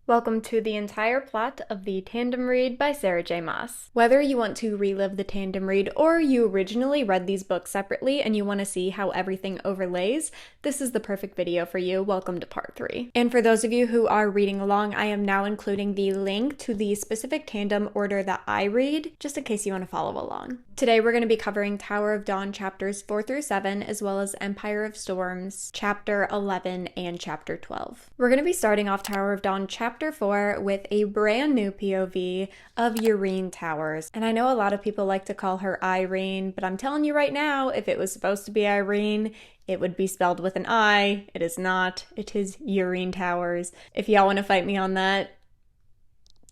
Welcome to the entire plot of the Tandem Read by Sarah J. Maas. Whether you want to relive the Tandem Read or you originally read these books separately and you want to see how everything overlays, this is the perfect video for you. Welcome to part 3. And for those of you who are reading along, I am now including the link to the specific tandem order that I read, just in case you want to follow along. Today we're going to be covering Tower of Dawn chapters 4 through 7, as well as Empire of Storms chapter 11 and chapter 12. We're going to be starting off Tower of Dawn chapter 4 with a brand new POV of Yrene Towers. And I know a lot of people like to call her Yrene, but I'm telling you right now, if it was supposed to be Yrene, it would be spelled with an I. It is not. It is Yrene Towers. If y'all want to fight me on that,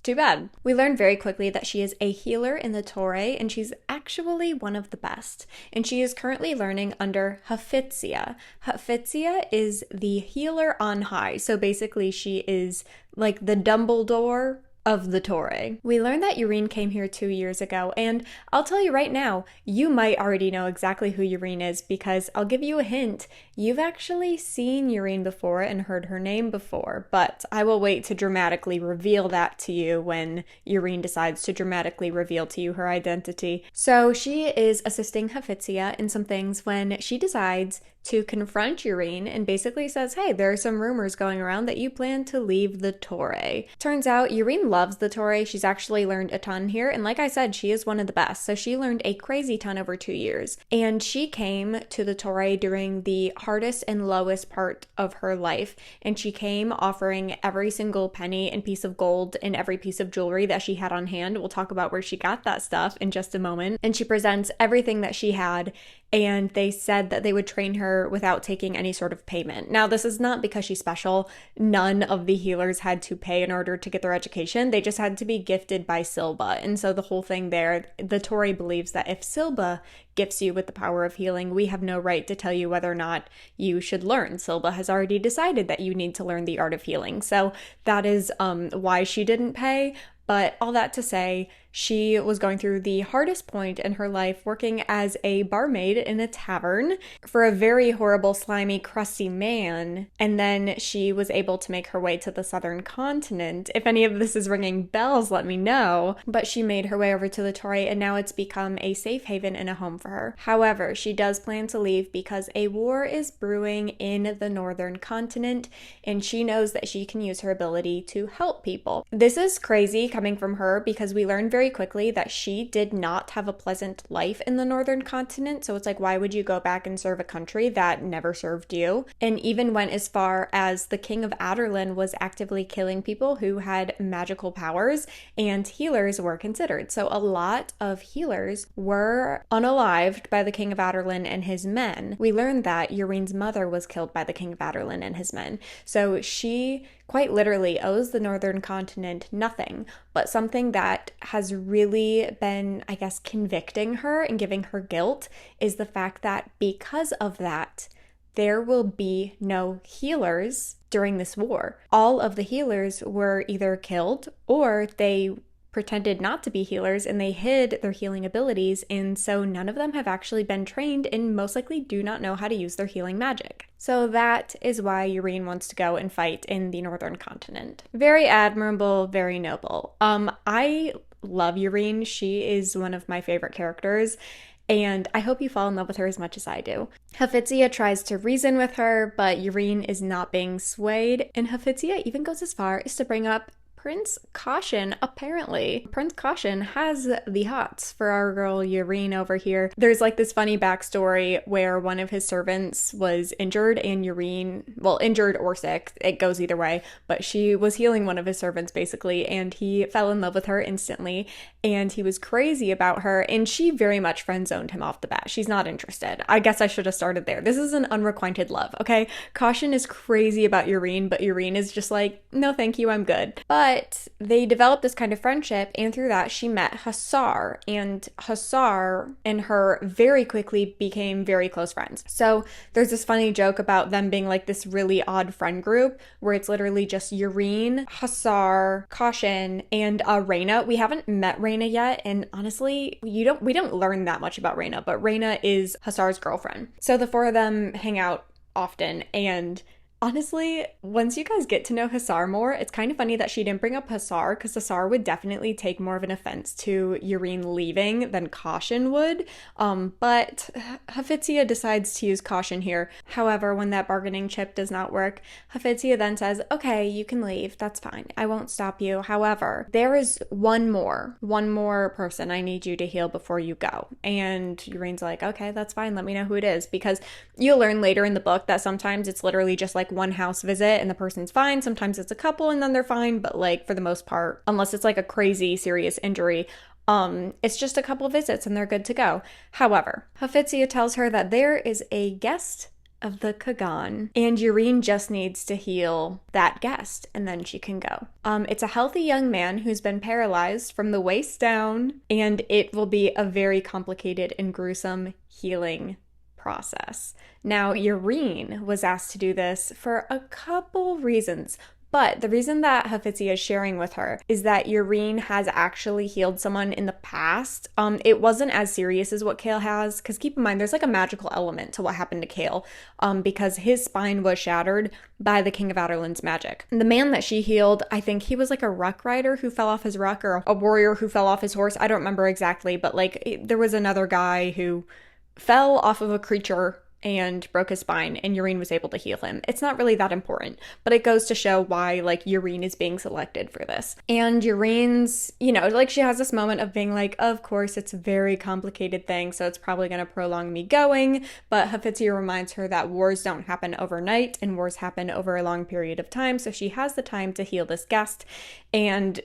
too bad. We learn very quickly that she is a healer in the Torre, and she's actually one of the best. And she is currently learning under Hafizia. Hafizia is the healer on high. So basically she is like the Dumbledore of the Torre. We learned that Yrene came here 2 years ago, and I'll tell you right now, you might already know exactly who Yrene is because I'll give you a hint. You've actually seen Yrene before and heard her name before, but I will wait to dramatically reveal that to you when Yrene decides to dramatically reveal to you her identity. So she is assisting Hafizia in some things when she decides to confront Yrene and basically says, hey, there are some rumors going around that you plan to leave the Torre. Turns out Yrene loves the Torre. She's actually learned a ton here, and like I said, she is one of the best. So she learned a crazy ton over 2 years. And she came to the Torre during the hardest and lowest part of her life, and she came offering every single penny and piece of gold and every piece of jewelry that she had on hand. We'll talk about where she got that stuff in just a moment. And she presents everything that she had, and they said that they would train her without taking any sort of payment. Now, this is not because she's special. None of the healers had to pay in order to get their education. They just had to be gifted by Silba. And so the whole thing there, the Torre believes that if Silba gifts you with the power of healing, we have no right to tell you whether or not you should learn. Silba has already decided that you need to learn the art of healing. So that is why she didn't pay. But all that to say, she was going through the hardest point in her life working as a barmaid in a tavern for a very horrible, slimy, crusty man. And then she was able to make her way to the southern continent. If any of this is ringing bells, let me know. But she made her way over to the Torre, and now it's become a safe haven and a home for her. However, she does plan to leave because a war is brewing in the northern continent, and she knows that she can use her ability to help people. This is crazy coming from her because we learned very quickly that she did not have a pleasant life in the northern continent. So it's like, why would you go back and serve a country that never served you? And even went as far as the king of Aelin was actively killing people who had magical powers, and healers were considered. So a lot of healers were unalived by the king of Aelin and his men. We learned that Yrene's mother was killed by the king of Aelin and his men. So she quite literally owes the northern continent nothing, but something that has really been, I guess, convicting her and giving her guilt is the fact that because of that, there will be no healers during this war. All of the healers were either killed or they pretended not to be healers and they hid their healing abilities, and so none of them have actually been trained and most likely do not know how to use their healing magic. So that is why Yrene wants to go and fight in the northern continent. Very admirable, very noble. I love Yrene. She is one of my favorite characters, and I hope you fall in love with her as much as I do. Hafizia tries to reason with her, but Yrene is not being swayed, and Hafizia even goes as far as to bring up Prince Caution. Apparently, Prince Caution has the hots for our girl Yrene over here. There's like this funny backstory where one of his servants was injured and Yrene, well, injured or sick, it goes either way, but she was healing one of his servants basically, and he fell in love with her instantly, and he was crazy about her, and she very much friend-zoned him off the bat. She's not interested. I guess I should have started there. This is an unrequited love, okay? Caution is crazy about Yrene, but Yrene is just like, no thank you, I'm good. But they developed this kind of friendship, and through that she met Hussar, and Hussar and her very quickly became very close friends. So there's this funny joke about them being like this really odd friend group where it's literally just Yrene, Hussar, Caution, and Reyna. We haven't met Reyna yet, and honestly, we don't learn that much about Reyna, but Reyna is Hussar's girlfriend. So the four of them hang out often, and Honestly, once you guys get to know Hussar more, it's kind of funny that she didn't bring up Hussar, because Hussar would definitely take more of an offense to Yrene leaving than Caution would. But Hafizia decides to use Caution here. However, when that bargaining chip does not work, Hafizia then says, okay, you can leave. That's fine. I won't stop you. However, there is one more person I need you to heal before you go. And Yrene's like, okay, that's fine. Let me know who it is. Because you'll learn later in the book that sometimes it's literally just like one house visit and the person's fine. Sometimes it's a couple and then they're fine. But like for the most part, unless it's like a crazy serious injury, it's just a couple visits and they're good to go. However, Hafizia tells her that there is a guest of the Kagan, and Yrene just needs to heal that guest, and then she can go. It's a healthy young man who's been paralyzed from the waist down, and it will be a very complicated and gruesome healing process. Now, Yrene was asked to do this for a couple reasons. But the reason that Hafizia is sharing with her is that Yrene has actually healed someone in the past. It wasn't as serious as what Chaol has, because keep in mind, there's like a magical element to what happened to Chaol, because his spine was shattered by the King of Aderlin's magic. The man that she healed, I think he was like a ruck rider who fell off his ruck, or a warrior who fell off his horse. I don't remember exactly, but like there was another guy who fell off of a creature and broke his spine, and Yrene was able to heal him. It's not really that important, but it goes to show why, like, Yrene is being selected for this. And Yrene's, like, she has this moment of being like, of course, it's a very complicated thing, so it's probably going to prolong me going, but Hafizia reminds her that wars don't happen overnight, and wars happen over a long period of time, so she has the time to heal this guest, and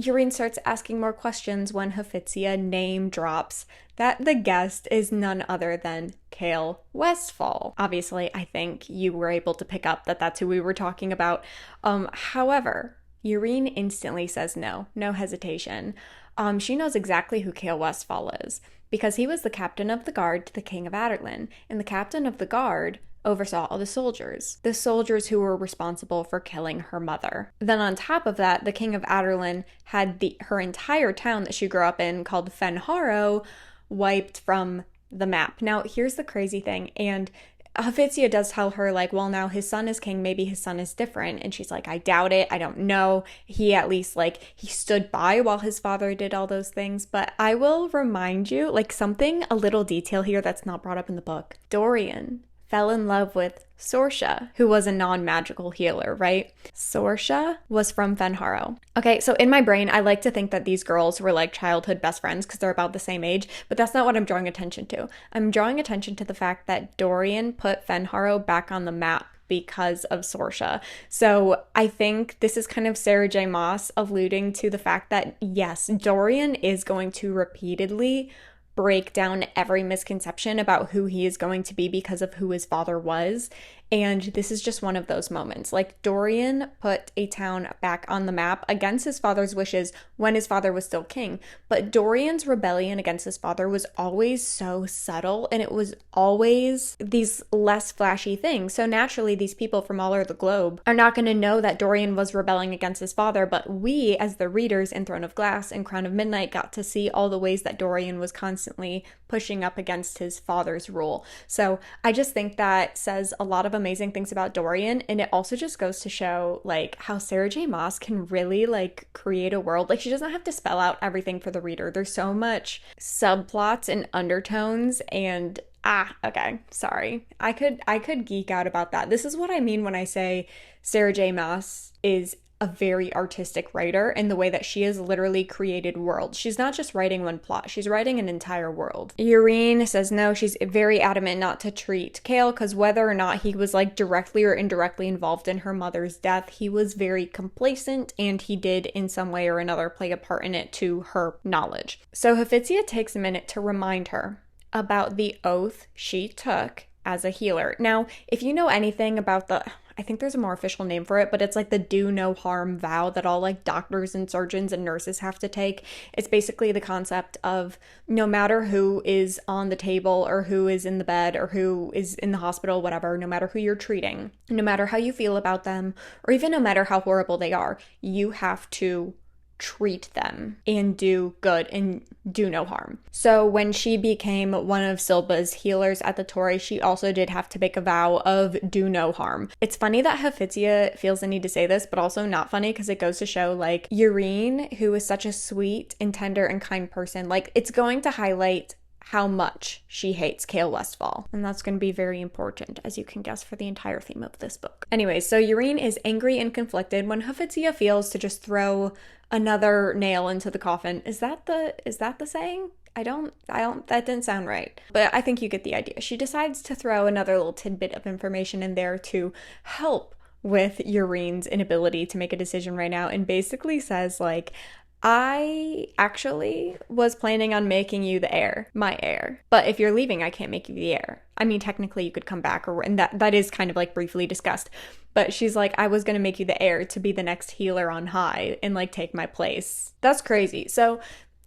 Yrene starts asking more questions when Hafizia name drops that the guest is none other than Chaol Westfall. Obviously, I think you were able to pick up that that's who we were talking about. However, Yrene instantly says no hesitation. She knows exactly who Chaol Westfall is, because he was the captain of the guard to the King of Aderlin, and the captain of the guard oversaw all the soldiers who were responsible for killing her mother. Then on top of that, the King of Aderlin had her entire town that she grew up in, called Fenharrow, wiped from the map. Now, here's the crazy thing, and Hafizia does tell her, like, well, now his son is king, maybe his son is different, and she's like, I doubt it, I don't know. He at least, like, he stood by while his father did all those things, but I will remind you, like, a little detail here that's not brought up in the book. Dorian fell in love with Sorsha, who was a non-magical healer, right? Sorsha was from Fenharrow. Okay, so in my brain, I like to think that these girls were like childhood best friends because they're about the same age, but that's not what I'm drawing attention to. I'm drawing attention to the fact that Dorian put Fenharrow back on the map because of Sorsha. So I think this is kind of Sarah J. Maas alluding to the fact that, yes, Dorian is going to repeatedly break down every misconception about who he is going to be because of who his father was. And this is just one of those moments. Like, Dorian put a town back on the map against his father's wishes when his father was still king. But Dorian's rebellion against his father was always so subtle, and it was always these less flashy things. So naturally, these people from all over the globe are not going to know that Dorian was rebelling against his father, but we, as the readers in Throne of Glass and Crown of Midnight, got to see all the ways that Dorian was constantly pushing up against his father's rule. So I just think that says a lot of amazing things about Dorian, and it also just goes to show, like, how Sarah J. Maas can really, like, create a world. Like, she doesn't have to spell out everything for the reader. There's so much subplots and undertones, and okay, sorry. I could geek out about that. This is what I mean when I say Sarah J. Maas is a very artistic writer in the way that she has literally created worlds. She's not just writing one plot, she's writing an entire world. Yrene says no, she's very adamant not to treat Chaol, because whether or not he was, like, directly or indirectly involved in her mother's death, he was very complacent, and he did in some way or another play a part in it to her knowledge. So Hafizia takes a minute to remind her about the oath she took as a healer. Now, if you know anything about I think there's a more official name for it, but it's like the do no harm vow that all, like, doctors and surgeons and nurses have to take. It's basically the concept of no matter who is on the table or who is in the bed or who is in the hospital, whatever, no matter who you're treating, no matter how you feel about them, or even no matter how horrible they are, you have to treat them and do good and do no harm. So when she became one of Silba's healers at the Torre, she also did have to make a vow of do no harm. It's funny that Hafizia feels the need to say this, but also not funny, because it goes to show, like, Yrene, who is such a sweet and tender and kind person, like, it's going to highlight how much she hates Chaol Westfall. And that's going to be very important, as you can guess, for the entire theme of this book. Anyway, so Yrene is angry and conflicted when Hafizia feels to just throw another nail into the coffin. Is that the saying? I don't, that didn't sound right. But I think you get the idea. She decides to throw another little tidbit of information in there to help with Yrene's inability to make a decision right now, and basically says, like, I actually was planning on making you the heir, my heir. But if you're leaving, I can't make you the heir. I mean, technically you could come back, and that is kind of like briefly discussed. But she's like, I was going to make you the heir to be the next healer on high and like take my place. That's crazy. So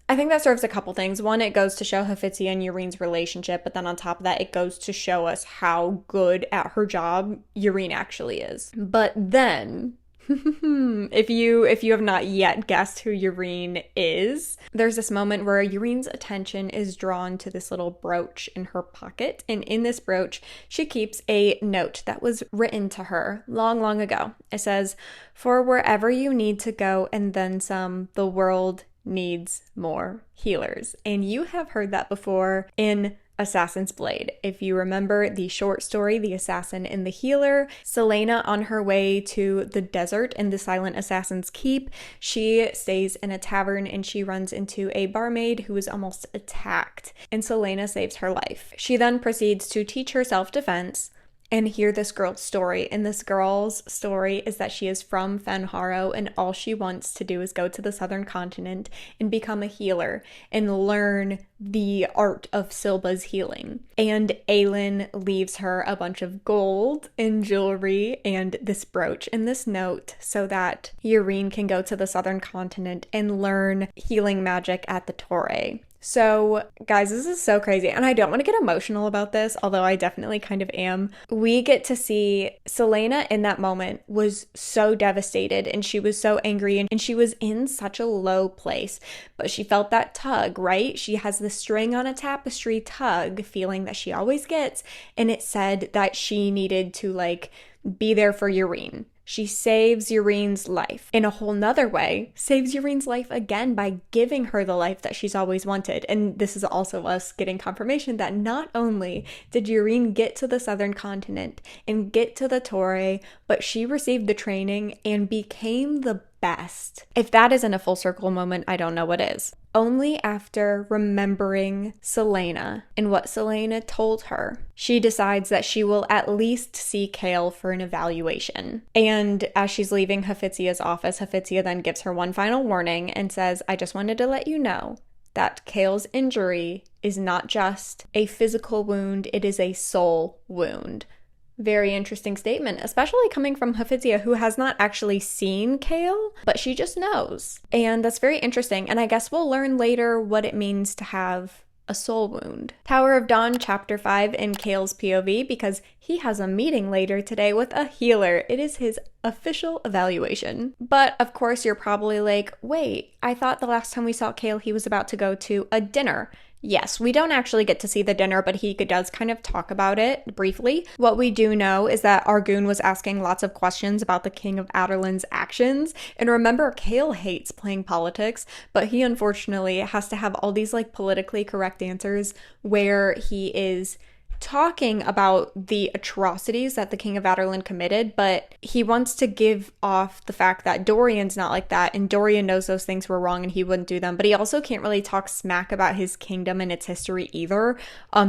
I think that serves a couple things. One, it goes to show Hafizia and Yrene's relationship, but then on top of that, it goes to show us how good at her job Yrene actually is. But then, if you have not yet guessed who Yrene is, there's this moment where Yrene's attention is drawn to this little brooch in her pocket, and in this brooch she keeps a note that was written to her long, long ago. It says, "For wherever you need to go and then some, the world needs more healers." And you have heard that before in Assassin's Blade. If you remember the short story, The Assassin and the Healer, Selena, on her way to the desert in the Silent Assassin's Keep, she stays in a tavern and she runs into a barmaid who is almost attacked, and Selena saves her life. She then proceeds to teach her self-defense and hear this girl's story. And this girl's story is that she is from Fenharo, and all she wants to do is go to the southern continent and become a healer and learn the art of Silba's healing. And Aelin leaves her a bunch of gold and jewelry and this brooch and this note so that Yrene can go to the southern continent and learn healing magic at the Torre. So, guys, this is so crazy, and I don't want to get emotional about this, although I definitely kind of am. We get to see Selena in that moment was so devastated, and she was so angry, and she was in such a low place, but she felt that tug, right? She has the string on a tapestry tug feeling that she always gets, and it said that she needed to, like, be there for Yrene. She saves Yrene's life. In a whole nother way, saves Yrene's life again by giving her the life that she's always wanted. And this is also us getting confirmation that not only did Yrene get to the southern continent and get to the Torre, but she received the training and became the best. If that isn't a full circle moment, I don't know what is. Only after remembering Selena and what Selena told her, she decides that she will at least see Chaol for an evaluation. And as she's leaving Hafizia's office, Hafizia then gives her one final warning and says, I just wanted to let you know that Chaol's injury is not just a physical wound, it is a soul wound. Very interesting statement, especially coming from Hafizia, who has not actually seen Chaol, but she just knows. And that's very interesting, and I guess we'll learn later what it means to have a soul wound. Tower of Dawn, Chapter 5 in Chaol's POV, because he has a meeting later today with a healer. It is his official evaluation. But of course, you're probably like, wait, I thought the last time we saw Chaol, he was about to go to a dinner. Yes, we don't actually get to see the dinner, but he does kind of talk about it briefly. What we do know is that Argoon was asking lots of questions about the King of Adarlan's actions. And remember, Chaol hates playing politics, but he unfortunately has to have all these like politically correct answers where he is talking about the atrocities that the King of Adarlan committed, but he wants to give off the fact that Dorian's not like that, and Dorian knows those things were wrong and he wouldn't do them, but he also can't really talk smack about his kingdom and its history either,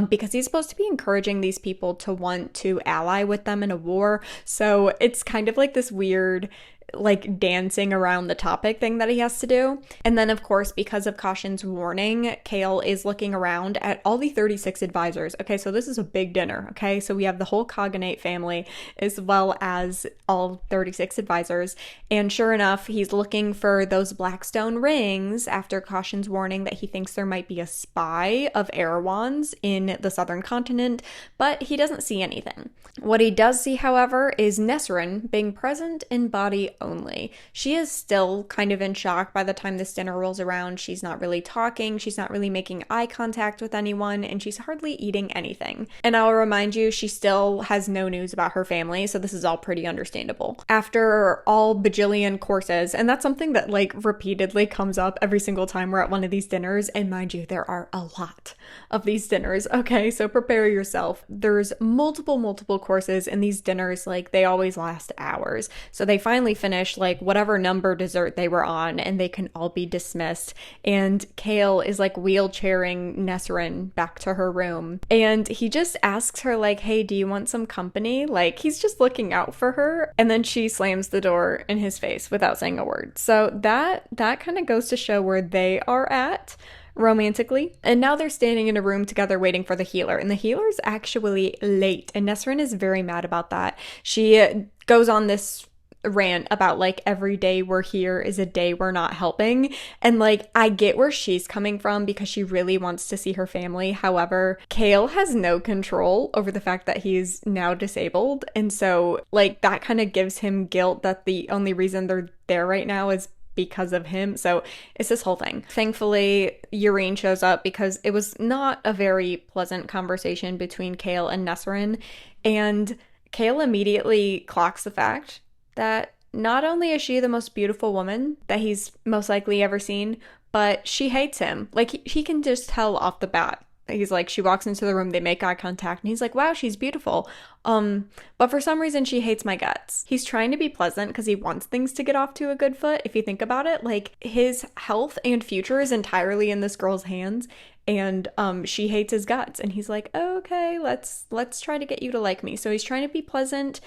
because he's supposed to be encouraging these people to want to ally with them in a war. So it's kind of like this weird like dancing around the topic thing that he has to do. And then of course, because of Caution's warning, Chaol is looking around at all the 36 advisors. Okay, so this is a big dinner. Okay, so we have the whole Cognate family as well as all 36 advisors. And sure enough, he's looking for those Blackstone rings after Caution's warning that he thinks there might be a spy of Erewhon's in the southern continent, but he doesn't see anything. What he does see, however, is Nesryn being present in body only. She is still kind of in shock by the time this dinner rolls around. She's not really talking, she's not really making eye contact with anyone, and she's hardly eating anything. And I'll remind you, she still has no news about her family, so this is all pretty understandable. After all bajillion courses, and that's something that like repeatedly comes up every single time we're at one of these dinners, and mind you, there are a lot of these dinners, okay? So prepare yourself. There's multiple courses in these dinners, like they always last hours. So they finally finish like whatever number dessert they were on, and they can all be dismissed. And Chaol is like wheelchairing Nesryn back to her room. And he just asks her like, hey, do you want some company? Like he's just looking out for her. And then she slams the door in his face without saying a word. So that kind of goes to show where they are at romantically. And now they're standing in a room together waiting for the healer, and the healer's actually late, and Nesryn is very mad about that. She goes on this rant about like every day we're here is a day we're not helping, and like I get where she's coming from because she really wants to see her family. However, Chaol has no control over the fact that he's now disabled, and so like that kind of gives him guilt that the only reason they're there right now is because of him. So it's this whole thing. Thankfully, Yrene shows up because it was not a very pleasant conversation between Chaol and Nesryn, and Chaol immediately clocks the fact that not only is she the most beautiful woman that he's most likely ever seen, but she hates him. Like he can just tell off the bat. He's like, she walks into the room, they make eye contact, and he's like, wow, she's beautiful. But for some reason she hates my guts. He's trying to be pleasant because he wants things to get off to a good foot. If you think about it, like his health and future is entirely in this girl's hands, and she hates his guts, and he's like, okay, let's try to get you to like me. So he's trying to be pleasant.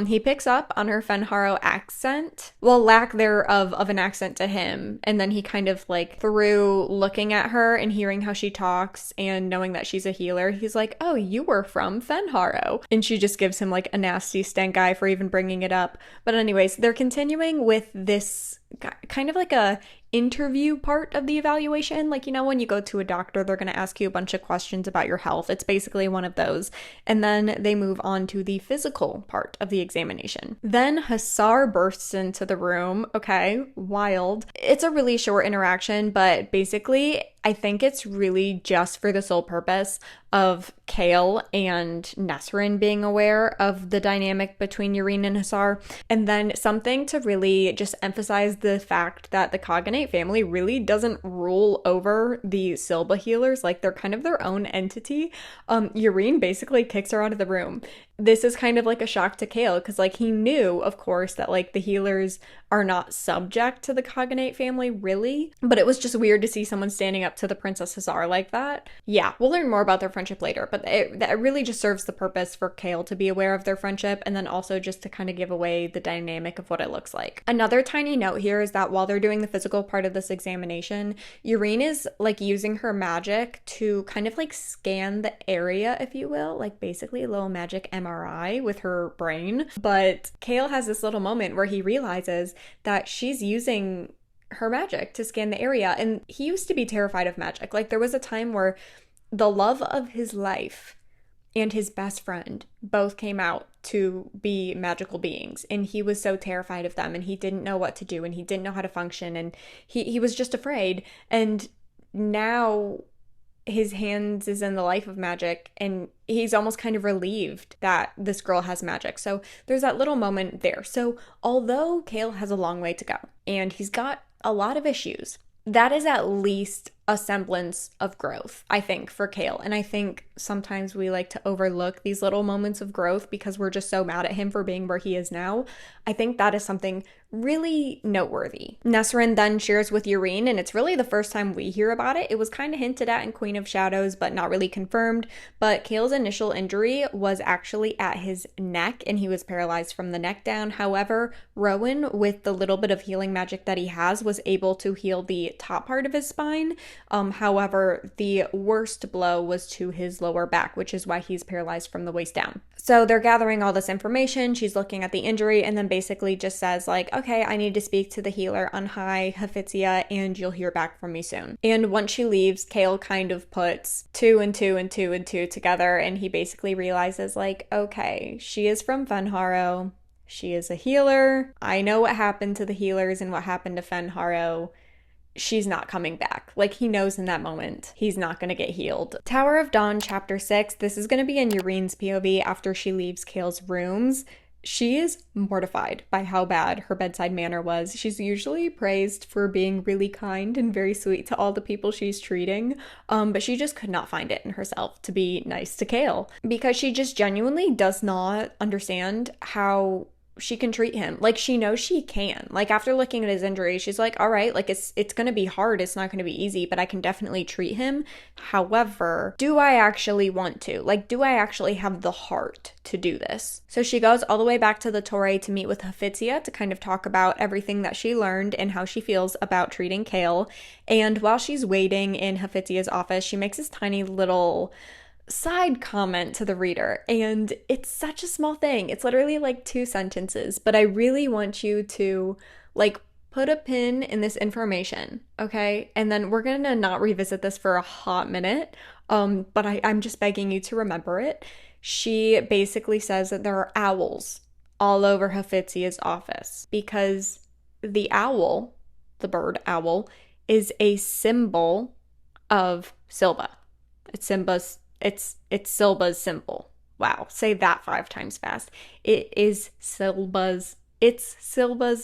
He picks up on her Fenharo accent, well, lack thereof of an accent to him, and then he kind of like, through looking at her and hearing how she talks and knowing that she's a healer, he's like, oh, you were from Fenharo, and she just gives him like a nasty stank eye for even bringing it up. But anyways, they're continuing with this kind of like a interview part of the evaluation. Like, you know, when you go to a doctor, they're going to ask you a bunch of questions about your health. It's basically one of those. And then they move on to the physical part of the examination. Then Hussar bursts into the room. Okay, wild. It's a really short interaction, but basically I think it's really just for the sole purpose of Chaol and Nesryn being aware of the dynamic between Yrene and Hussar, and then something to really just emphasize the fact that the Cognate family really doesn't rule over the Silba healers. Like, they're kind of their own entity. Yrene basically kicks her out of the room. This is kind of like a shock to Chaol because, like, he knew, of course, that, like, the healers are not subject to the Cognate family, really. But it was just weird to see someone standing up to the Princess Hussar like that. Yeah, we'll learn more about their friendship later, but that really just serves the purpose for Chaol to be aware of their friendship, and then also just to kind of give away the dynamic of what it looks like. Another tiny note here is that while they're doing the physical part of this examination, Yrene is, like, using her magic to kind of, like, scan the area, if you will, like, basically a little magic MRI with her brain. But Chaol has this little moment where he realizes that she's using her magic to scan the area, and he used to be terrified of magic. Like, there was a time where the love of his life and his best friend both came out to be magical beings, and he was so terrified of them, and he didn't know what to do, and he didn't know how to function, and he was just afraid. And now his hands is in the life of magic, and he's almost kind of relieved that this girl has magic. So there's that little moment there. So although Chaol has a long way to go and he's got a lot of issues, that is at least a semblance of growth, I think, for Chaol. And I think sometimes we like to overlook these little moments of growth because we're just so mad at him for being where he is now. I think that is something really noteworthy. Nesryn then shares with Yrene, and it's really the first time we hear about it. It was kind of hinted at in Queen of Shadows, but not really confirmed. But Chaol's initial injury was actually at his neck, and he was paralyzed from the neck down. However, Rowan, with the little bit of healing magic that he has, was able to heal the top part of his spine. However, the worst blow was to his lower back, which is why he's paralyzed from the waist down. So they're gathering all this information. She's looking at the injury and then basically just says, like, okay, I need to speak to the healer on high, Hafizia, and you'll hear back from me soon. And once she leaves, Chaol kind of puts two and two and two and two together, and he basically realizes, like, okay, she is from Fenharo. She is a healer. I know what happened to the healers and what happened to Fenharo. She's not coming back. Like, he knows in that moment he's not going to get healed. Tower of Dawn, chapter 6. This is going to be in Yrene's POV after she leaves Chaol's rooms. She is mortified by how bad her bedside manner was. She's usually praised for being really kind and very sweet to all the people she's treating, but she just could not find it in herself to be nice to Chaol because she just genuinely does not understand how she can treat him. Like, she knows she can. Like, after looking at his injury, she's like, all right, like, it's gonna be hard, it's not gonna be easy, but I can definitely treat him. However, do I actually want to? Like, do I actually have the heart to do this? So she goes all the way back to the Torre to meet with Hafizia to kind of talk about everything that she learned and how she feels about treating Chaol. And while she's waiting in Hafizia's office, she makes this tiny little side comment to the reader, and it's such a small thing. It's literally like 2 sentences, but I really want you to like put a pin in this information, okay? And then we're gonna not revisit this for a hot minute, but I'm just begging you to remember it. She basically says that there are owls all over Hafizia's office because the owl, the bird owl, is a symbol of Silba. It's Silba's symbol. Wow, say that 5 times fast. It's Silba's symbol.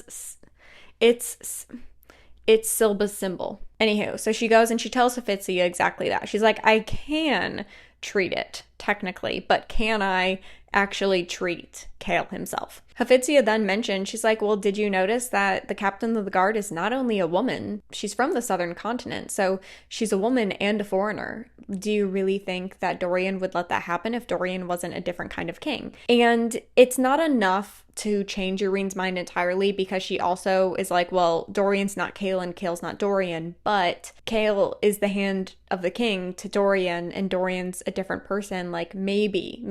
Anywho, so she goes and she tells Hafizia exactly that. She's like, I can treat it, technically, but can I actually treat Chaol himself? Hafizia then mentioned, she's like, well, did you notice that the captain of the guard is not only a woman, she's from the southern continent, so she's a woman and a foreigner. Do you really think that Dorian would let that happen if Dorian wasn't a different kind of king? And it's not enough to change Yrene's mind entirely because she also is like, well, Dorian's not Chaol and Chaol's not Dorian, but Chaol is the hand of the king to Dorian and Dorian's a different person. Like maybe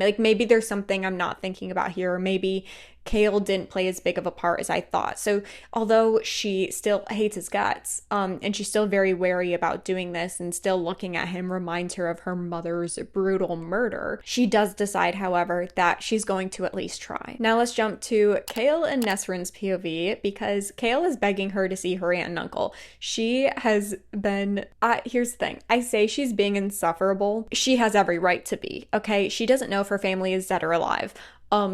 there's something I'm not thinking about here, or maybe Chaol didn't play as big of a part as I thought. So although she still hates his guts, and she's still very wary about doing this and still looking at him reminds her of her mother's brutal murder, she does decide, however, that she's going to at least try. Now let's jump to Chaol and Nesryn's POV because Chaol is begging her to see her aunt and uncle. She has been, here's the thing, I say she's being insufferable. She has every right to be, okay? She doesn't know if her family is dead or alive.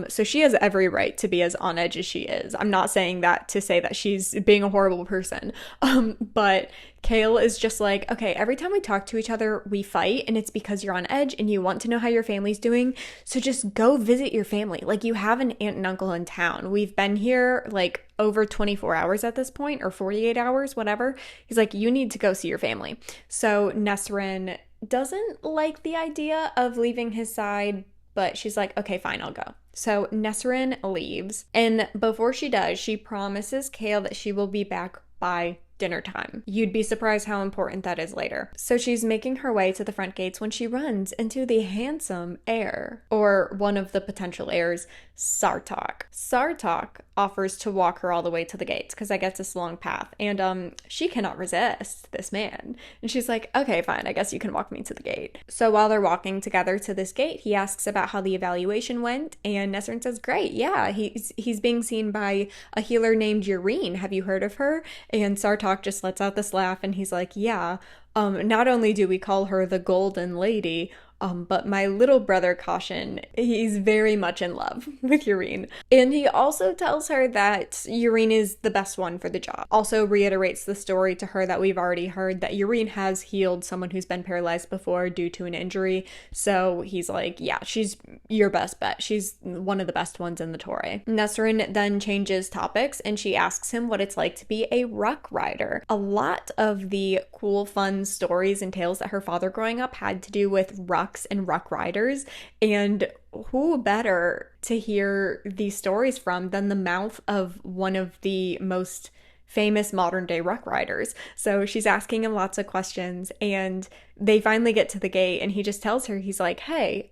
So she has every right to be as on edge as she is. I'm not saying that to say that she's being a horrible person. But Chaol is just like, okay, every time we talk to each other, we fight, and it's because you're on edge and you want to know how your family's doing. So just go visit your family. Like, you have an aunt and uncle in town. We've been here like over 24 hours at this point, or 48 hours, whatever. He's like, you need to go see your family. So Nesryn doesn't like the idea of leaving his side, but she's like, okay, fine, I'll go. So Nesryn leaves, and before she does, she promises Chaol that she will be back by dinner time. You'd be surprised how important that is later. So she's making her way to the front gates when she runs into the handsome heir, or one of the potential heirs, Sartok. Sartok offers to walk her all the way to the gates because I guess it's a long path, and she cannot resist this man. And she's like, okay, fine, I guess you can walk me to the gate. So while they're walking together to this gate, he asks about how the evaluation went, and Nesryn says, great, yeah, he's being seen by a healer named Yrene. Have you heard of her? And Sartok just lets out this laugh, and he's like, yeah, not only do we call her the Golden Lady, but my little brother Caution, he's very much in love with Yrene. And he also tells her that Yrene is the best one for the job. Also reiterates the story to her that we've already heard, that Yrene has healed someone who's been paralyzed before due to an injury. So he's like, yeah, she's your best bet. She's one of the best ones in the Torre. Nesryn then changes topics and she asks him what it's like to be a ruck rider. A lot of the cool, fun stories and tales that her father growing up had to do with rucks and ruck riders, and who better to hear these stories from than the mouth of one of the most famous modern day ruck riders. So she's asking him lots of questions, and they finally get to the gate, and he just tells her, he's like, hey,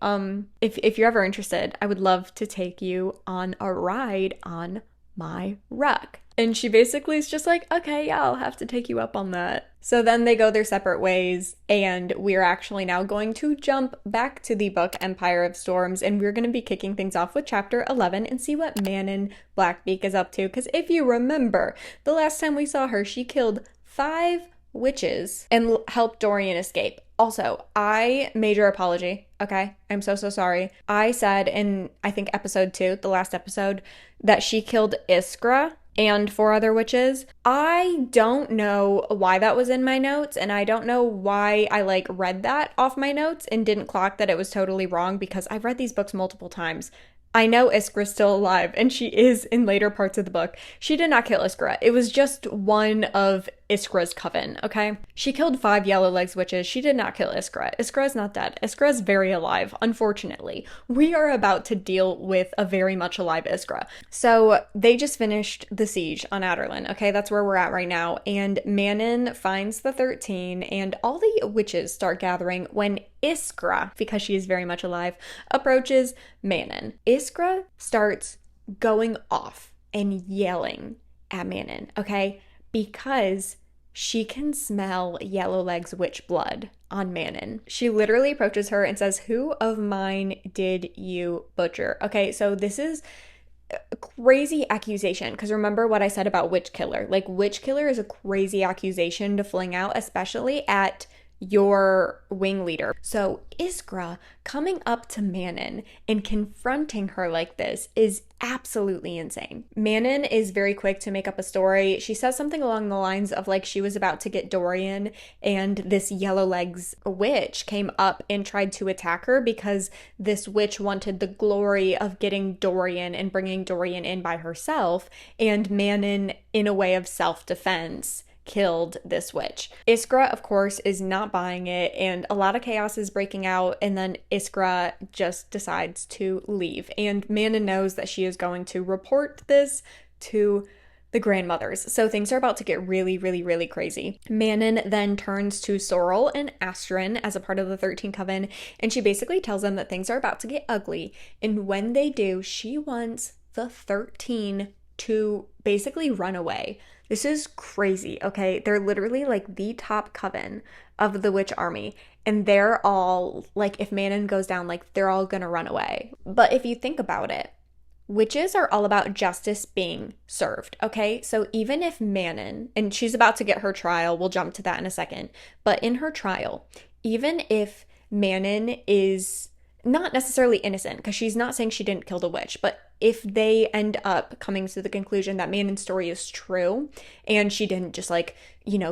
if you're ever interested, I would love to take you on a ride on my ruck. And she basically is just like, okay, yeah, I'll have to take you up on that. So then they go their separate ways, and we're actually now going to jump back to the book Empire of Storms, and we're going to be kicking things off with chapter 11 and see what Manon Blackbeak is up to. Because if you remember, the last time we saw her, she killed 5 witches and helped Dorian escape. Also, major apology, okay? I'm so sorry. I said in, I think, episode 2, the last episode, that she killed Iskra and 4 other witches. I don't know why that was in my notes, and I don't know why I read that off my notes and didn't clock that it was totally wrong, because I've read these books multiple times. I know Iskra's still alive, and she is in later parts of the book. She did not kill Iskra. It was just one of Iskra's coven, okay? She killed 5 Yellowlegs witches. She did not kill Iskra. Iskra is not dead. Iskra is very alive, unfortunately. We are about to deal with a very much alive Iskra. So they just finished the siege on Aelin, okay? That's where we're at right now. And Manon finds the 13, and all the witches start gathering when Iskra, because she is very much alive, approaches Manon. Iskra starts going off and yelling at Manon, okay? Because she can smell Yellowleg's witch blood on Manon. She literally approaches her and says, "Who of mine did you butcher?" Okay, so this is a crazy accusation, because remember what I said about witch killer. Witch killer is a crazy accusation to fling out, especially at your wing leader. So Iskra coming up to Manon and confronting her like this is absolutely insane. Manon is very quick to make up a story. She says something along the lines of she was about to get Dorian, and this Yellowlegs witch came up and tried to attack her because this witch wanted the glory of getting Dorian and bringing Dorian in by herself, and Manon, in a way of self-defense, killed this witch. Iskra, of course, is not buying it, and a lot of chaos is breaking out, and then Iskra just decides to leave. And Manon knows that she is going to report this to the grandmothers. So things are about to get really, really, really crazy. Manon then turns to Sorrel and Aelin as a part of the 13 Coven, and she basically tells them that things are about to get ugly. And when they do, she wants the 13 to basically run away. This is crazy, okay? They're literally the top coven of the witch army, and they're all, if Manon goes down, they're all gonna run away. But if you think about it, witches are all about justice being served, okay? So even if Manon, and she's about to get her trial, we'll jump to that in a second, but in her trial, even if Manon is not necessarily innocent, because she's not saying she didn't kill the witch, but if they end up coming to the conclusion that Manon's story is true and she didn't just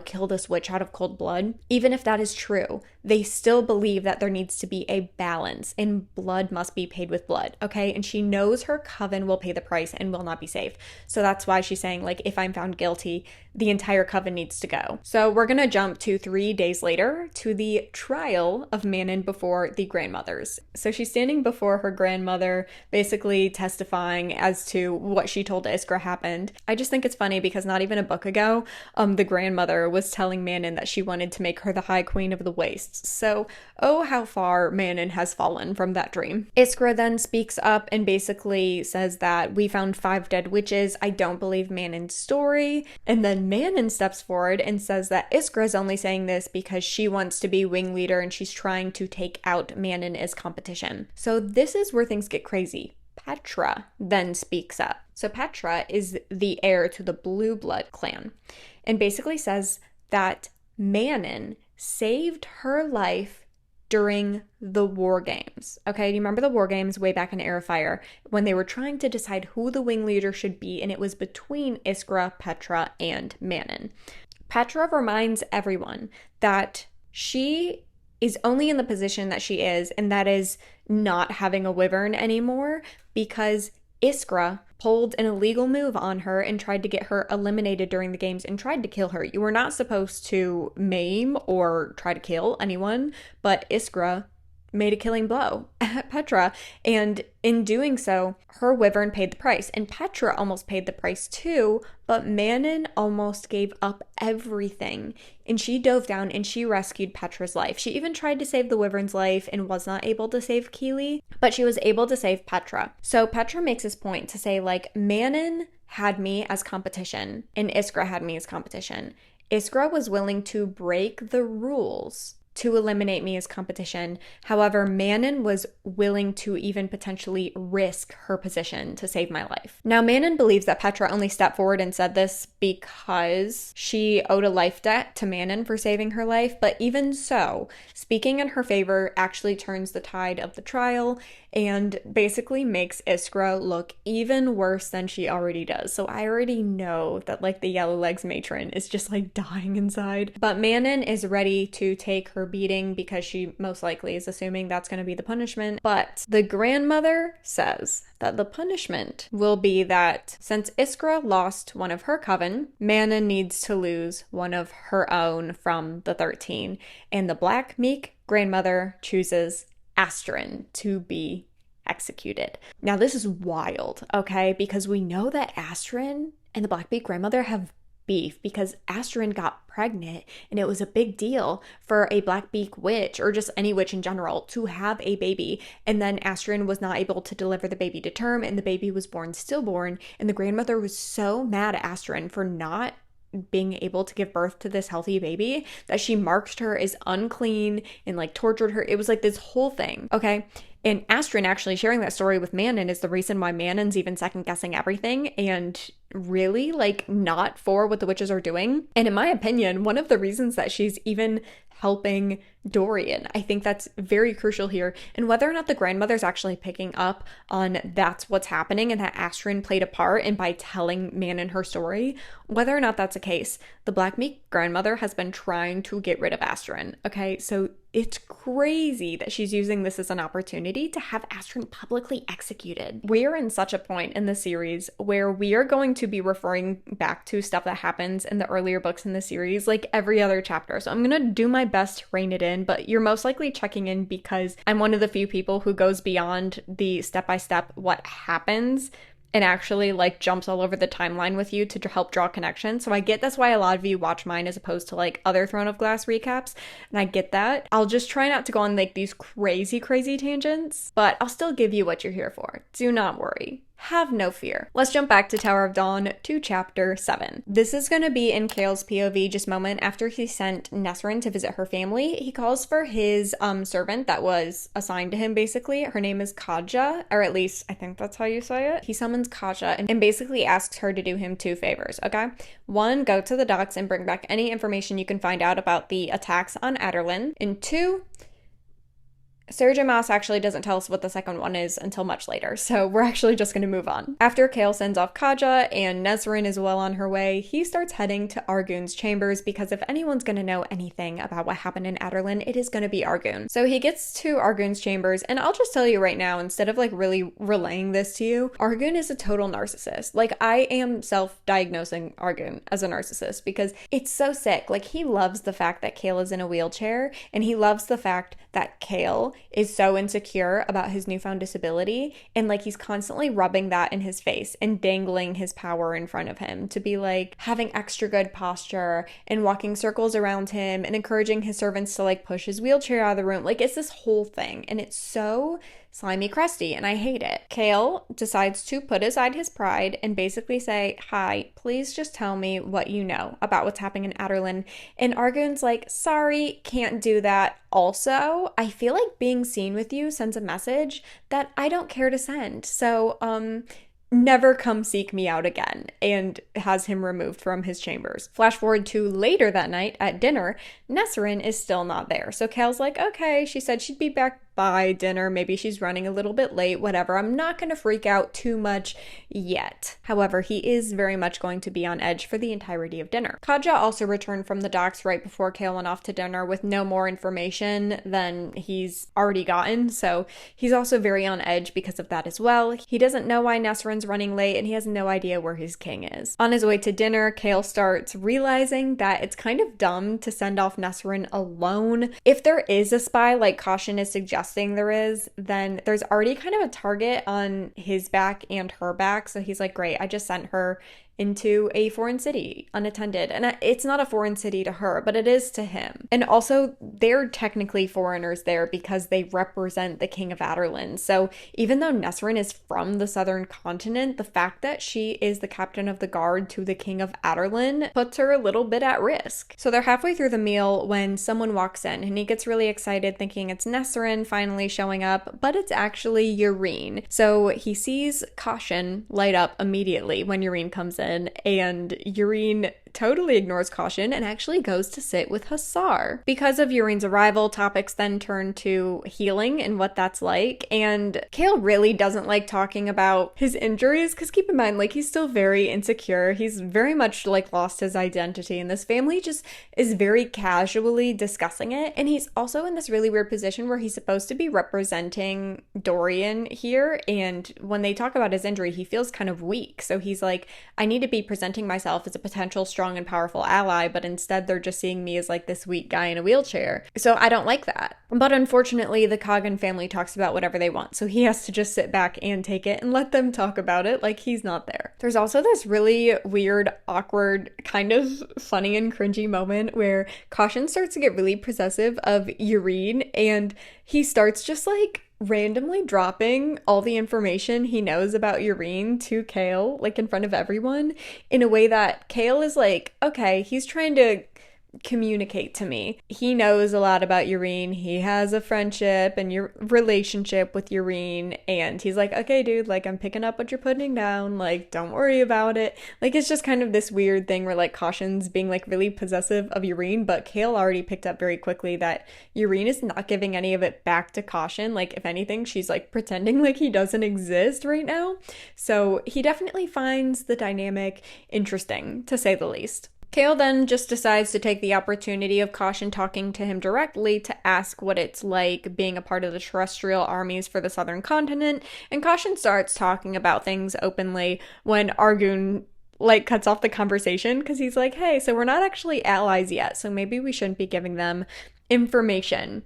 kill this witch out of cold blood, even if that is true, they still believe that there needs to be a balance and blood must be paid with blood, okay? And she knows her coven will pay the price and will not be safe. So that's why she's saying, if I'm found guilty, the entire coven needs to go. So we're gonna jump to 3 days later to the trial of Manon before the grandmothers. So she's standing before her grandmother, basically testifying as to what she told Iskra happened. I just think it's funny because not even a book ago, the grandmother was telling Manon that she wanted to make her the High Queen of the Wastes. So, oh, how far Manon has fallen from that dream. Iskra then speaks up and basically says that we found 5 dead witches. I don't believe Manon's story. And then Manon steps forward and says that Iskra is only saying this because she wants to be wing leader and she's trying to take out Manon as competition. So this is where things get crazy. Petra then speaks up. So Petra is the heir to the Blue Blood clan and basically says that Manon saved her life during the war games. Okay, do you remember the war games way back in Heir of Fire when they were trying to decide who the wing leader should be, and it was between Iskra, Petra, and Manon. Petra reminds everyone that she is only in the position that she is, and that is not having a wyvern anymore, because Iskra pulled an illegal move on her and tried to get her eliminated during the games and tried to kill her. You were not supposed to maim or try to kill anyone, but Iskra made a killing blow at Petra. And in doing so, her wyvern paid the price. And Petra almost paid the price too, but Manon almost gave up everything. And she dove down and she rescued Petra's life. She even tried to save the wyvern's life and was not able to save Keely, but she was able to save Petra. So Petra makes this point to say, like, Manon had me as competition and Iskra had me as competition. Iskra was willing to break the rules to eliminate me as competition. However, Manon was willing to even potentially risk her position to save my life. Now, Manon believes that Petra only stepped forward and said this because she owed a life debt to Manon for saving her life, but even so, speaking in her favor actually turns the tide of the trial and basically makes Iskra look even worse than she already does. So I already know that, like, the Yellow Legs matron is just like dying inside. But Manon is ready to take her beating because she most likely is assuming that's going to be the punishment. But the grandmother says that the punishment will be that since Iskra lost one of her coven, Manon needs to lose one of her own from the 13. And the Black Meek grandmother chooses Yrene to be executed. Now, this is wild, okay? Because we know that Yrene and the Black Meek grandmother have beef because Yrene got pregnant and it was a big deal for a Black Meek witch or just any witch in general to have a baby, and then Yrene was not able to deliver the baby to term and the baby was born stillborn, and the grandmother was so mad at Yrene for not being able to give birth to this healthy baby that she marked her as unclean and like tortured her. It was like this whole thing, okay? And Yrene actually sharing that story with Manon is the reason why Manon's even second guessing everything and really like not for what the witches are doing. And in my opinion, one of the reasons that she's even helping Dorian, I think that's very crucial here. And whether or not the grandmother's actually picking up on that's what's happening and that Yrene played a part in by telling Manon her story, whether or not that's the case, the Black Meek grandmother has been trying to get rid of Yrene, okay? So it's crazy that she's using this as an opportunity to have Yrene publicly executed. We are in such a point in the series where we are going to be referring back to stuff that happens in the earlier books in the series, like every other chapter. So I'm gonna do my best to rein it in, but you're most likely checking in because I'm one of the few people who goes beyond the step-by-step what happens and actually like jumps all over the timeline with you to help draw connections. So I get that's why a lot of you watch mine as opposed to like other Throne of Glass recaps, and I get that. I'll just try not to go on like these crazy tangents, but I'll still give you what you're here for. Do not worry. Have no fear. Let's jump back to Tower of Dawn to chapter 7. This is going to be in Chaol's POV just a moment after he sent Nesryn to visit her family. He calls for his servant that was assigned to him basically. Her name is Kaja, or at least I think that's how you say it. He summons Kaja and basically asks her to do him 2 favors, okay? 1, go to the docks and bring back any information you can find out about the attacks on Aelin. And 2, Sarah J. Maas actually doesn't tell us what the second one is until much later, so we're actually just going to move on. After Chaol sends off Kaja and Nesryn is well on her way, he starts heading to Argun's chambers because if anyone's going to know anything about what happened in Aelin, it is going to be Argun. So he gets to Argun's chambers, and I'll just tell you right now, instead of like really relaying this to you, Argun is a total narcissist. Like, I am self-diagnosing Argun as a narcissist because it's so sick. Like, he loves the fact that Chaol is in a wheelchair, and he loves the fact that Chaol is so insecure about his newfound disability, and like he's constantly rubbing that in his face and dangling his power in front of him to be like having extra good posture and walking circles around him and encouraging his servants to like push his wheelchair out of the room. Like, it's this whole thing, and it's so slimy crusty, and I hate it. Chaol decides to put aside his pride and basically say, hi, please just tell me what you know about what's happening in Aelin. And Argun's like, sorry, can't do that. Also, I feel like being seen with you sends a message that I don't care to send. So, never come seek me out again, and has him removed from his chambers. Flash forward to later that night at dinner, Nesryn is still not there. So Chaol's like, okay, she said she'd be back by dinner. Maybe she's running a little bit late, whatever. I'm not going to freak out too much yet. However, he is very much going to be on edge for the entirety of dinner. Kaja also returned from the docks right before Chaol went off to dinner with no more information than he's already gotten. So he's also very on edge because of that as well. He doesn't know why Nesryn's running late, and he has no idea where his king is. On his way to dinner, Chaol starts realizing that it's kind of dumb to send off Nesryn alone. If there is a spy like Caution is suggesting, disgusting there is, then there's already kind of a target on his back and her back. So he's like, great, I just sent her into a foreign city unattended. And it's not a foreign city to her, but it is to him. And also, they're technically foreigners there because they represent the King of Aelin. So even though Nesryn is from the southern continent, the fact that she is the captain of the guard to the King of Aelin puts her a little bit at risk. So they're halfway through the meal when someone walks in, and he gets really excited thinking it's Nesryn finally showing up, but it's actually Yrene. So he sees caution light up immediately when Yrene comes in, and Yrene totally ignores caution and actually goes to sit with Hussar. Because of Yrene's arrival, topics then turn to healing and what that's like, and Chaol really doesn't like talking about his injuries because keep in mind, like, he's still very insecure. He's very much like lost his identity, and this family just is very casually discussing it. And he's also in this really weird position where he's supposed to be representing Dorian here, and when they talk about his injury, he feels kind of weak. So he's like, I need to be presenting myself as a potential strong and powerful ally, but instead they're just seeing me as like this weak guy in a wheelchair. So I don't like that. But unfortunately, the Coggan family talks about whatever they want, so he has to just sit back and take it and let them talk about it like he's not there. There's also this really weird, awkward, kind of funny and cringy moment where Caution starts to get really possessive of Yrene, and he starts just like randomly dropping all the information he knows about Yrene to Chaol, like in front of everyone, in a way that Chaol is like, okay, he's trying to communicate to me. He knows a lot about Yrene. He has a friendship and your relationship with Yrene, and he's like, okay, dude, like, I'm picking up what you're putting down, like, don't worry about it. Like, it's just kind of this weird thing where like Caution's being like really possessive of Yrene, but Chaol already picked up very quickly that Yrene is not giving any of it back to Caution. Like, if anything, she's like pretending like he doesn't exist right now. So he definitely finds the dynamic interesting, to say the least. Chaol then just decides to take the opportunity of Caution talking to him directly to ask what it's like being a part of the terrestrial armies for the southern continent, and Caution starts talking about things openly when Argun like cuts off the conversation because he's like, hey, so we're not actually allies yet, so maybe we shouldn't be giving them information,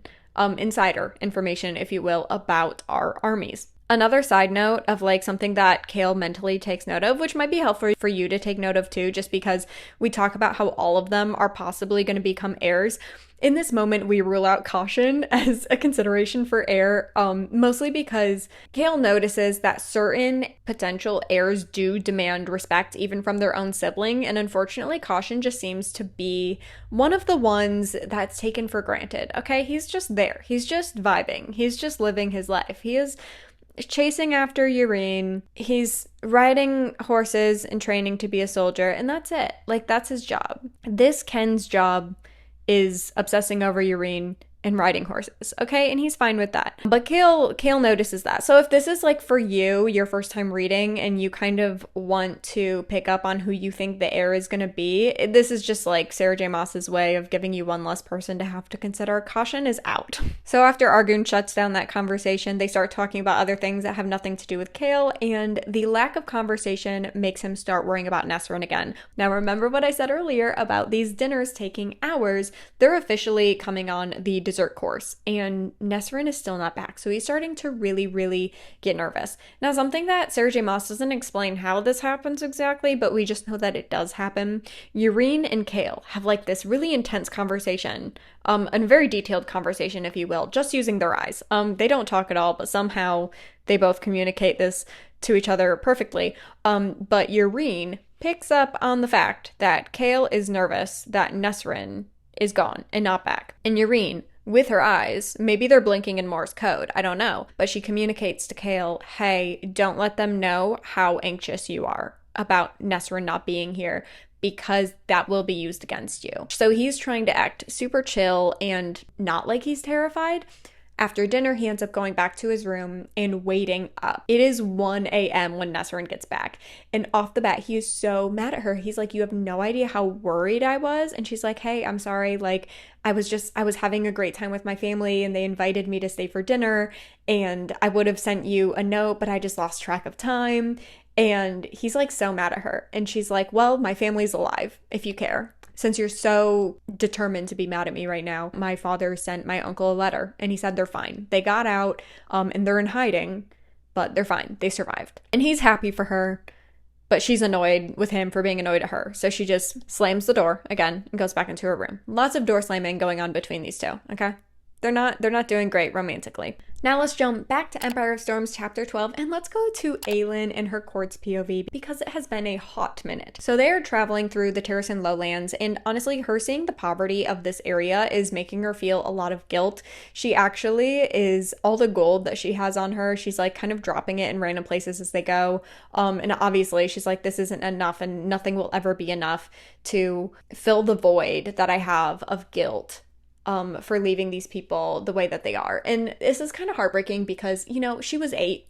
insider information, if you will, about our armies. Another side note of like something that Chaol mentally takes note of, which might be helpful for you to take note of too, just because we talk about how all of them are possibly going to become heirs. In this moment, we rule out Caution as a consideration for heir, mostly because Chaol notices that certain potential heirs do demand respect even from their own sibling, and unfortunately, Caution just seems to be one of the ones that's taken for granted, okay? He's just there. He's just vibing. He's just living his life. He is chasing after Yrene, he's riding horses and training to be a soldier, and that's it. Like, that's his job. This Ken's job is obsessing over Yrene and riding horses, okay? And he's fine with that. But Chaol notices that. So if this is like for you, your first time reading, and you kind of want to pick up on who you think the heir is going to be, this is just like Sarah J. Maas's way of giving you one less person to have to consider. Caution is out. So after Argun shuts down that conversation, they start talking about other things that have nothing to do with Chaol, and the lack of conversation makes him start worrying about Nesryn again. Now remember what I said earlier about these dinners taking hours. They're officially coming on the dessert course, and Nesryn is still not back, so he's starting to really get nervous. Now, something that Sarah J. Maas doesn't explain how this happens exactly, but we just know that it does happen. Yrene and Chaol have like this really intense conversation, a very detailed conversation, if you will, just using their eyes. They don't talk at all, but somehow they both communicate this to each other perfectly. But Yrene picks up on the fact that Chaol is nervous that Nesryn is gone and not back. And Yrene, with her eyes, maybe they're blinking in Morse code, I don't know, but she communicates to Chaol, hey, don't let them know how anxious you are about Nesryn not being here, because that will be used against you. So he's trying to act super chill and not like he's terrified. After dinner, he ends up going back to his room and waiting up. It is 1 a.m. when Nesryn gets back. And off the bat, he is so mad at her. He's like, you have no idea how worried I was. And she's like, hey, I'm sorry. Like, I was having a great time with my family and they invited me to stay for dinner. And I would have sent you a note, but I just lost track of time. And he's like so mad at her. And she's like, well, my family's alive, if you care. since you're so determined to be mad at me right now, my father sent my uncle a letter and he said they're fine. They got out and they're in hiding, but they're fine. They survived. And he's happy for her, but she's annoyed with him for being annoyed at her. So she just slams the door again and goes back into her room. Lots of door slamming going on between these two, okay? They're not doing great romantically. Now let's jump back to Empire of Storms chapter 12 and let's go to Aelin and her court's POV because it has been a hot minute. So they are traveling through the Terrasen lowlands, and honestly, her seeing the poverty of this area is making her feel a lot of guilt. She actually is, all the gold that she has on her, she's like kind of dropping it in random places as they go. And obviously she's like, this isn't enough and nothing will ever be enough to fill the void that I have of guilt for leaving these people the way that they are. And this is kind of heartbreaking because, you know, she was 8,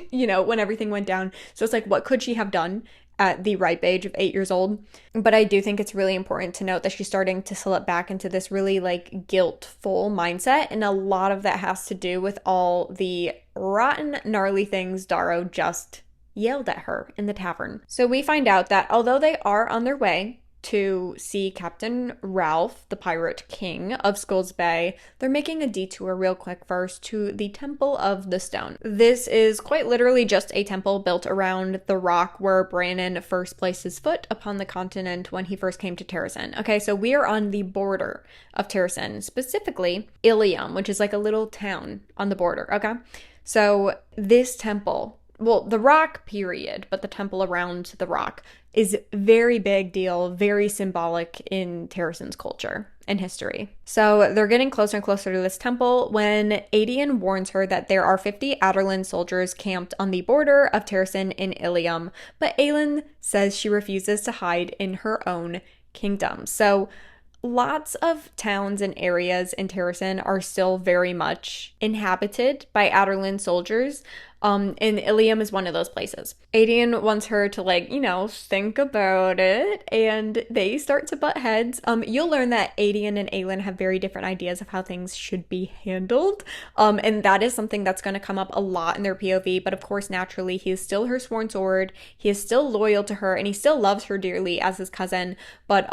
you know, when everything went down. So it's like, what could she have done at the ripe age of 8 years old? But I do think it's really important to note that she's starting to slip back into this really like guilt-full mindset. And a lot of that has to do with all the rotten, gnarly things Darrow just yelled at her in the tavern. So we find out that although they are on their way to see Captain Ralph, the Pirate King of Skulls Bay, they're making a detour real quick first to the Temple of the Stone. This is quite literally just a temple built around the rock where Brannon first placed his foot upon the continent when he first came to Terrasen. Okay, so we are on the border of Terrasen, specifically Ilium, which is like a little town on the border, okay? So this temple, well, the rock period, but the temple around the rock is very big deal, very symbolic in Terrasen's culture and history. So they're getting closer and closer to this temple when Aelin warns her that there are 50 Aderlin soldiers camped on the border of Terrasen in Ilium, but Aelin says she refuses to hide in her own kingdom. So lots of towns and areas in Terrasen are still very much inhabited by Aderlin soldiers. And Ilium is one of those places. Aelin wants her to, like, you know, think about it, and they start to butt heads. You'll learn that Aelin and Aelin have very different ideas of how things should be handled. And that is something that's going to come up a lot in their POV, but of course, naturally, he is still her sworn sword. He is still loyal to her, and he still loves her dearly as his cousin. But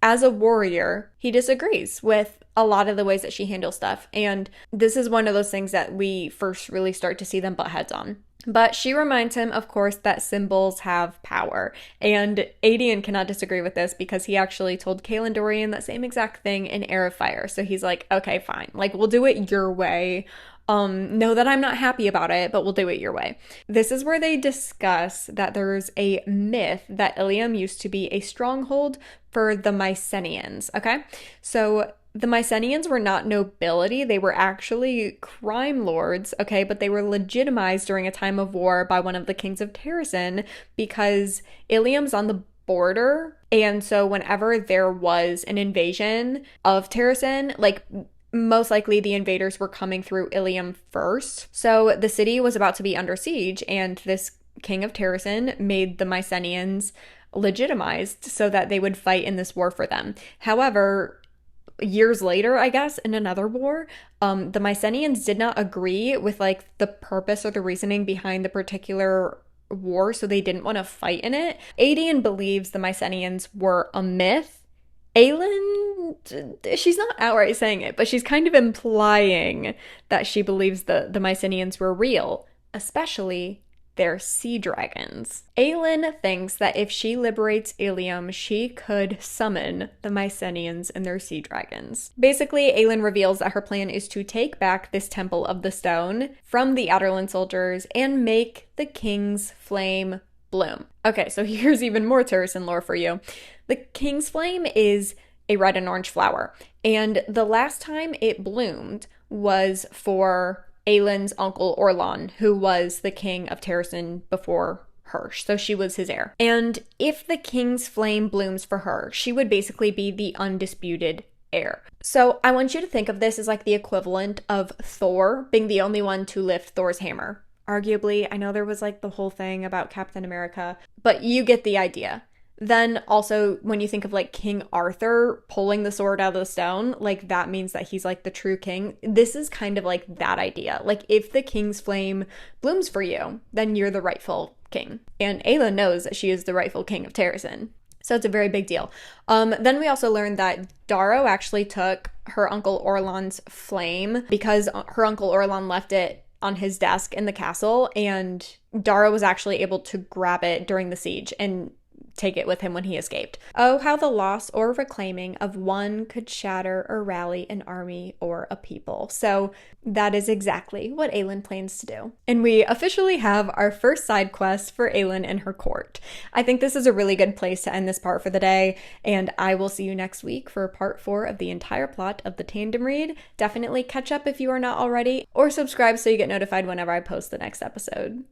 as a warrior, he disagrees with a lot of the ways that she handles stuff. And this is one of those things that we first really start to see them butt heads on. But she reminds him, of course, that symbols have power. And Aelin cannot disagree with this because he actually told Chaol and Dorian that same exact thing in Heir of Fire. So he's like, okay, fine. Like, we'll do it your way. Know that I'm not happy about it, but we'll do it your way. This is where they discuss that there's a myth that Ilium used to be a stronghold for the Mycenaeans, okay? So the Mycenaeans were not nobility, they were actually crime lords, okay? But they were legitimized during a time of war by one of the kings of Terrasen because Ilium's on the border, and so whenever there was an invasion of Terrasen, like, most likely the invaders were coming through Ilium first. So the city was about to be under siege, and this king of Terrasen made the Mycenaeans legitimized so that they would fight in this war for them. However, years later, I guess, in another war, the Mycenaeans did not agree with, like, the purpose or the reasoning behind the particular war, so they didn't want to fight in it. Aelin believes the Mycenaeans were a myth. Aelin, she's not outright saying it, but she's kind of implying that she believes the Mycenaeans were real, especially their sea dragons. Aelin thinks that if she liberates Ilium, she could summon the Mycenaeans and their sea dragons. Basically, Aelin reveals that her plan is to take back this Temple of the Stone from the Aderlin soldiers and make the King's Flame bloom. Okay, so here's even more Terrasen lore for you. The King's Flame is a red and orange flower, and the last time it bloomed was for Aelin's uncle Orlan, who was the king of Terrasen before her, so she was his heir. And if the King's Flame blooms for her, she would basically be the undisputed heir. So I want you to think of this as like the equivalent of Thor being the only one to lift Thor's hammer. Arguably, I know there was like the whole thing about Captain America, but you get the idea. Then also, when you think of like King Arthur pulling the sword out of the stone, like that means that he's like the true king. This is kind of like that idea. Like if the King's Flame blooms for you, then you're the rightful king. And Aelin knows that she is the rightful king of Terrasen. So it's a very big deal. Then we also learned that Darrow actually took her Uncle Orlan's flame because her Uncle Orlan left it on his desk in the castle, and Darrow was actually able to grab it during the siege and take it with him when he escaped. Oh, how the loss or reclaiming of one could shatter or rally an army or a people. So that is exactly what Aelin plans to do. And we officially have our first side quest for Aelin and her court. I think this is a really good place to end this part for the day, and I will see you next week for part 4 of the entire plot of the Tandem Read. Definitely catch up if you are not already, or subscribe so you get notified whenever I post the next episode.